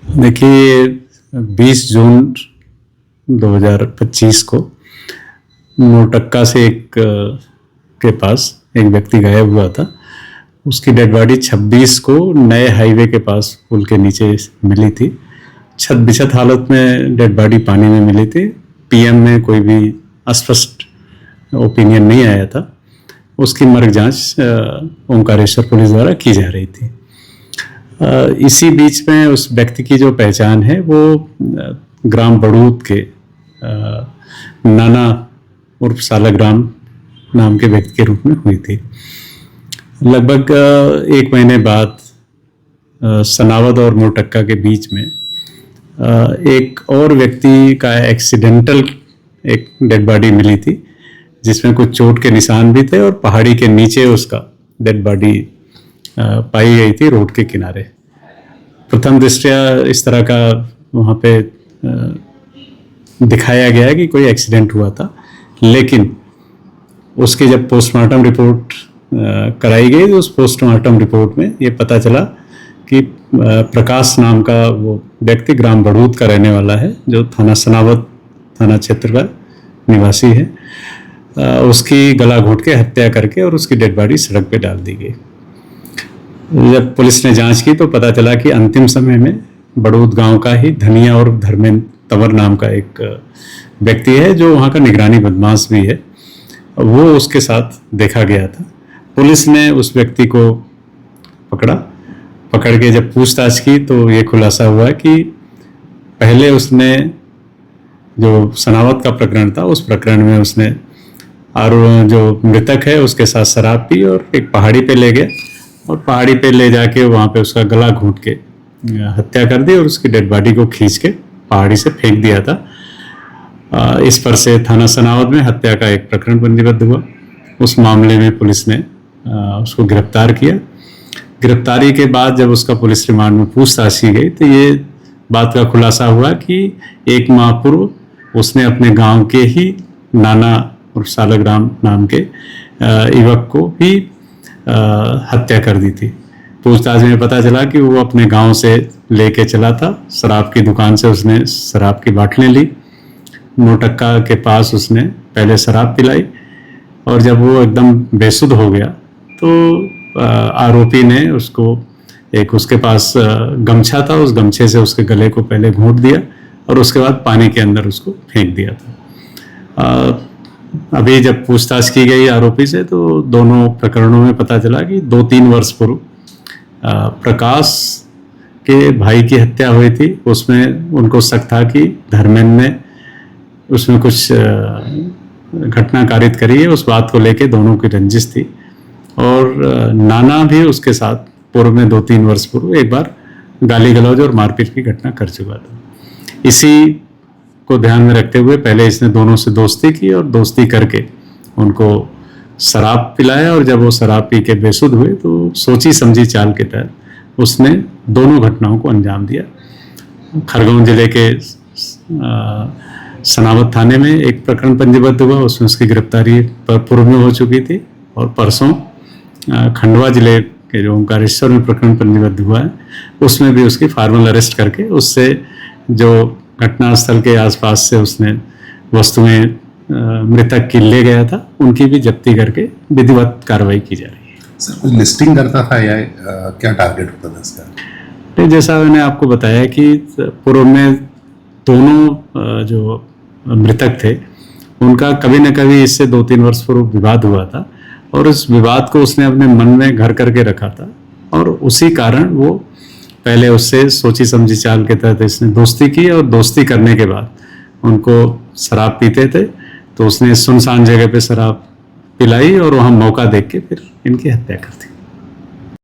देखिए, 20 जून 2025 को मोरटक्का से के पास एक व्यक्ति गायब हुआ था। उसकी डेड बॉडी 26 को नए हाईवे के पास पुल के नीचे मिली थी। छत बिछत हालत में डेड बॉडी पानी में मिली थी। पीएम में कोई भी अस्पष्ट ओपिनियन नहीं आया था। उसकी मर्ग जांच ओंकारेश्वर पुलिस द्वारा की जा रही थी। इसी बीच में उस व्यक्ति की जो पहचान है वो ग्राम बड़ूद के नाना उर्फ सालाग्राम नाम के व्यक्ति के रूप में हुई थी। लगभग 1 महीने बाद सनावद और मोरटक्का के बीच में एक और व्यक्ति का एक्सीडेंटल एक डेड बॉडी मिली थी, जिसमें कुछ चोट के निशान भी थे और पहाड़ी के नीचे उसका डेड बॉडी पाई गई थी रोड के किनारे। प्रथम दृष्टया इस तरह का वहाँ पे दिखाया गया है कि कोई एक्सीडेंट हुआ था, लेकिन उसकी जब पोस्टमार्टम रिपोर्ट कराई गई तो उस पोस्टमार्टम रिपोर्ट में ये पता चला कि प्रकाश नाम का वो व्यक्ति ग्राम बड़ूद का रहने वाला है, जो थाना सनावद थाना क्षेत्र का निवासी है। उसकी गला घोंट के हत्या करके और उसकी डेड बॉडी सड़क पे डाल दी गई। जब पुलिस ने जांच की तो पता चला कि अंतिम समय में बड़ूद गांव का ही धनिया और धर्मेंद्र तंवर नाम का एक व्यक्ति है, जो वहाँ का निगरानी बदमाश भी है, वो उसके साथ देखा गया था। पुलिस ने उस व्यक्ति को पकड़ के जब पूछताछ की तो ये खुलासा हुआ कि पहले उसने जो सनावद का प्रकरण था उस प्रकरण में उसने जो मृतक है उसके साथ शराब पी और एक पहाड़ी पे ले गया और पहाड़ी पे ले जाके वहाँ पे उसका गला घोंट के हत्या कर दी और उसकी डेड बॉडी को खींच के पहाड़ी से फेंक दिया था। इस पर से थाना सनावद में हत्या का एक प्रकरण पंजीबद्ध हुआ। उस मामले में पुलिस ने उसको गिरफ्तार किया। गिरफ्तारी के बाद जब उसका पुलिस रिमांड में पूछताछ की गई तो ये बात का खुलासा हुआ कि 1 माह पूर्व उसने अपने गांव के ही नाना और सालाग्राम नाम के युवक को भी हत्या कर दी थी। पूछताछ में पता चला कि वो अपने गांव से लेके चला था, शराब की दुकान से उसने शराब की बाटलें ली, मोरटक्का के पास उसने पहले शराब पिलाई और जब वो एकदम बेसुध हो गया तो आरोपी ने उसको उसके पास गमछा था, उस गमछे से उसके गले को पहले घोंट दिया और उसके बाद पानी के अंदर उसको फेंक दिया था। अभी जब पूछताछ की गई आरोपी से तो दोनों प्रकरणों में पता चला कि 2-3 वर्ष पूर्व प्रकाश के भाई की हत्या हुई थी। उसमें उनको शक था कि धर्मेंद्र ने उसमें कुछ घटना कारित करी है, उस बात को लेके दोनों की रंजिश थी और नाना भी उसके साथ पूर्व में 2-3 वर्ष पूर्व एक बार गाली गलौज और मारपीट की घटना कर चुका था। इसी को ध्यान में रखते हुए पहले इसने दोनों से दोस्ती की और दोस्ती करके उनको शराब पिलाया और जब वो शराब पी के बेसुध हुए तो सोची समझी चाल के तहत उसने दोनों घटनाओं को अंजाम दिया। खरगोन जिले के सनावद थाने में एक प्रकरण पंजीबद्ध हुआ, उसमें उसकी गिरफ्तारी पूर्व में हो चुकी थी और परसों खंडवा जिले के जो ओंकारेश्वर में प्रकरण पंजीबद्ध हुआ है उसमें भी उसकी फॉर्मल अरेस्ट करके उससे जो घटनास्थल के आसपास से उसने वस्तुएं मृतक की ले गया था उनकी भी जब्ती करके विधिवत कार्रवाई की जा रही है। सर कुछ लिस्टिंग करता था या क्या टारगेट होता था इसका? जैसा मैंने आपको बताया कि पूर्व में दोनों जो मृतक थे उनका कभी न कभी इससे 2-3 वर्ष पूर्व विवाद हुआ था और उस विवाद को उसने अपने मन में घर करके रखा था और उसी कारण वो पहले उससे सोची समझी चाल के तहत इसने दोस्ती की और दोस्ती करने के बाद उनको शराब पीते थे तो उसने सुनसान जगह पे शराब पिलाई और वहाँ मौका देख के फिर इनकी हत्या कर दी।